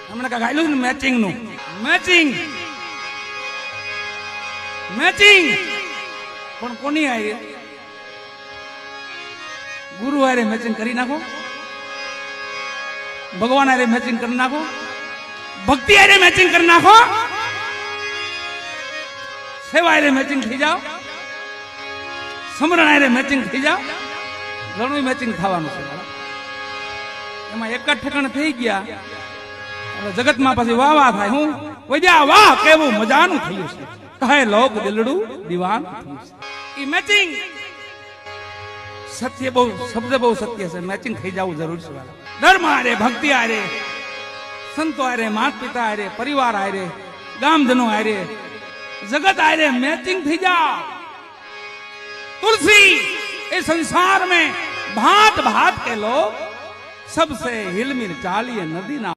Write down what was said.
હમણાં કાંઈક આવેલું ને મેચિંગ નું મેચિંગ મેચિંગ પણ કોની આવી ગુરુ હારે મેચિંગ કરી નાખો, ભગવાન હારે મેચિંગ કરી નાખો, ભક્તિ હારે મેચિંગ કરી નાખો, સેવા હારે મેચિંગ થઈ જાઓ, સમરણ હારે મેચિંગ થઈ જાઓ, ઘણું મેચિંગ થવાનું છે. એમાં એક જ ઠેકાણે થઈ ગયા જગતમાં પછી વાહ વાહ થાય. હું વૈદ્યા વાહ કેવું મજાનું થયું છે, કહે લોક દિલડું દીવાન થયું છે. ઈ મેચિંગ સત્ય બહુ શબ્દ બહુ સત્ય છે. મેચિંગ થઈ જવું જરૂર છે. ધર્મ હારે, ભક્તિ હારે, સંતો હારે, માતા પિતા હારે, પરિવાર હારે, ગામજનો હારે, जगत आए मैचिंग थी जाओ. तुलसी इस संसार में भांत भांत के लोग सबसे हिलमिल चालिए नदी ना